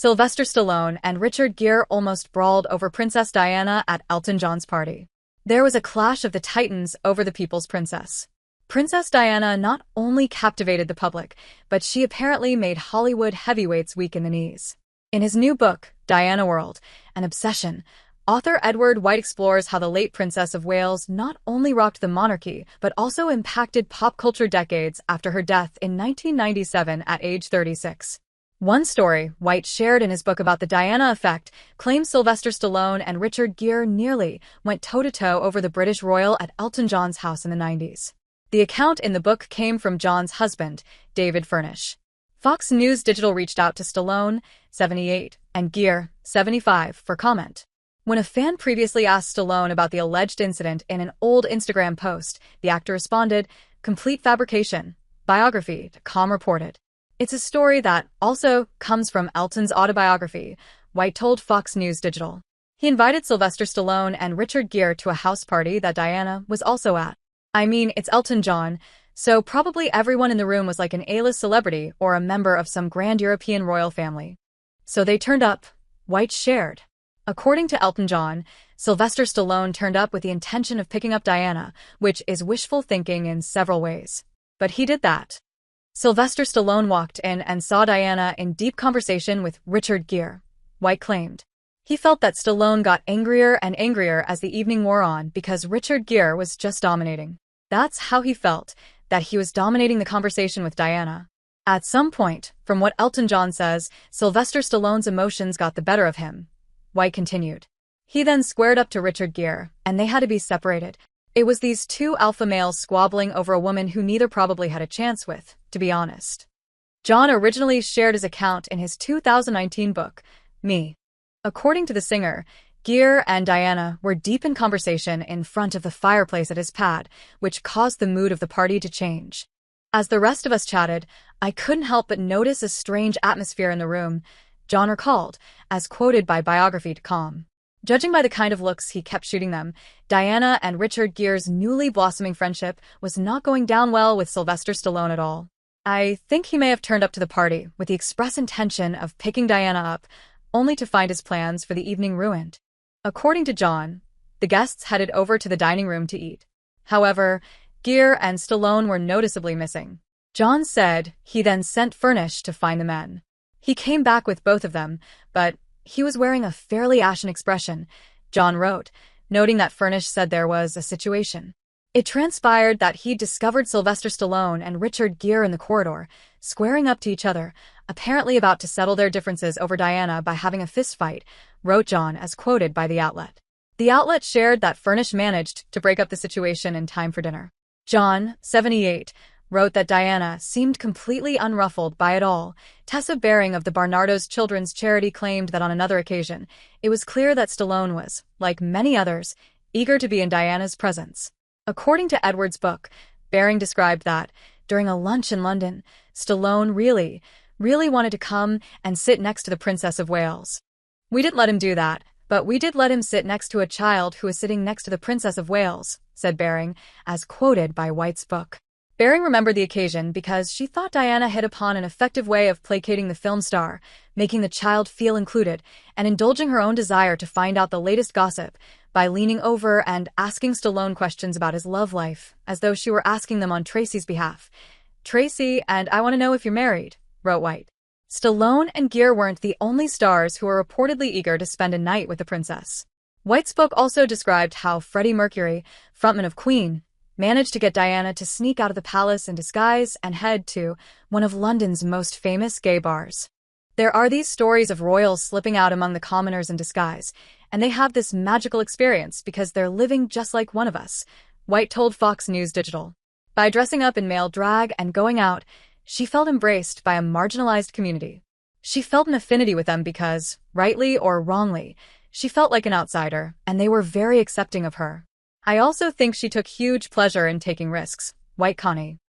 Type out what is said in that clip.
Sylvester Stallone and Richard Gere almost brawled over Princess Diana at Elton John's party. There was a clash of the titans over the people's princess. Princess Diana not only captivated the public, but she apparently made Hollywood heavyweights weak in the knees. In his new book, Diana World, An Obsession, author Edward White explores how the late Princess of Wales not only rocked the monarchy, but also impacted pop culture decades after her death in 1997 at age 36. One story White shared in his book about the Diana effect claims Sylvester Stallone and Richard Gere nearly went toe-to-toe over the British royal at Elton John's house in the 90s. The account in the book came from John's husband, David Furnish. Fox News Digital reached out to Stallone, 78, and Gere, 75, for comment. When a fan previously asked Stallone about the alleged incident in an old Instagram post, the actor responded, "Complete fabrication. Biography.com reported. It's a story that also comes from Elton's autobiography," White told Fox News Digital. He invited Sylvester Stallone and Richard Gere to a house party that Diana was also at. "I mean, it's Elton John, so probably everyone in the room was like an A-list celebrity or a member of some grand European royal family. So they turned up," White shared. According to Elton John, Sylvester Stallone turned up with the intention of picking up Diana, which is wishful thinking in several ways. But he did that. Sylvester Stallone walked in and saw Diana in deep conversation with Richard Gere, White claimed. He felt that Stallone got angrier and angrier as the evening wore on because Richard Gere was just dominating. That's how he felt, that he was dominating the conversation with Diana. At some point, from what Elton John says, Sylvester Stallone's emotions got the better of him, White continued. He then squared up to Richard Gere, and they had to be separated. It was these two alpha males squabbling over a woman who neither probably had a chance with, to be honest. John originally shared his account in his 2019 book, Me. According to the singer, Gere and Diana were deep in conversation in front of the fireplace at his pad, which caused the mood of the party to change. "As the rest of us chatted, I couldn't help but notice a strange atmosphere in the room," John recalled, as quoted by Biography.com. Judging by the kind of looks he kept shooting them, Diana and Richard Gere's newly blossoming friendship was not going down well with Sylvester Stallone at all. "I think he may have turned up to the party with the express intention of picking Diana up, only to find his plans for the evening ruined." According to John, the guests headed over to the dining room to eat. However, Gere and Stallone were noticeably missing. John said he then sent Furnish to find the men. He came back with both of them, but he was wearing a fairly ashen expression, John wrote, noting that Furnish said there was a situation. It transpired that he'd discovered Sylvester Stallone and Richard Gere in the corridor, squaring up to each other, apparently about to settle their differences over Diana by having a fistfight, wrote John as quoted by the outlet. The outlet shared that Furnish managed to break up the situation in time for dinner. John, 78, wrote that Diana seemed completely unruffled by it all. Tessa Baring of the Barnardo's Children's Charity claimed that on another occasion, it was clear that Stallone was, like many others, eager to be in Diana's presence. According to Edward's book, Baring described that, during a lunch in London, Stallone really wanted to come and sit next to the Princess of Wales. "We didn't let him do that, but we did let him sit next to a child who was sitting next to the Princess of Wales," said Baring, as quoted by White's book. Baring remembered the occasion because she thought Diana hit upon an effective way of placating the film star, making the child feel included, and indulging her own desire to find out the latest gossip by leaning over and asking Stallone questions about his love life, as though she were asking them on Tracy's behalf. "Tracy, and I want to know if you're married," wrote White. Stallone and Gere weren't the only stars who were reportedly eager to spend a night with the princess. White's book also described how Freddie Mercury, frontman of Queen, managed to get Diana to sneak out of the palace in disguise and head to one of London's most famous gay bars. There are these stories of royals slipping out among the commoners in disguise, and they have this magical experience because they're living just like one of us, White told Fox News Digital. By dressing up in male drag and going out, she felt embraced by a marginalized community. She felt an affinity with them because, rightly or wrongly, she felt like an outsider, and they were very accepting of her. "I also think she took huge pleasure in taking risks," White Connie.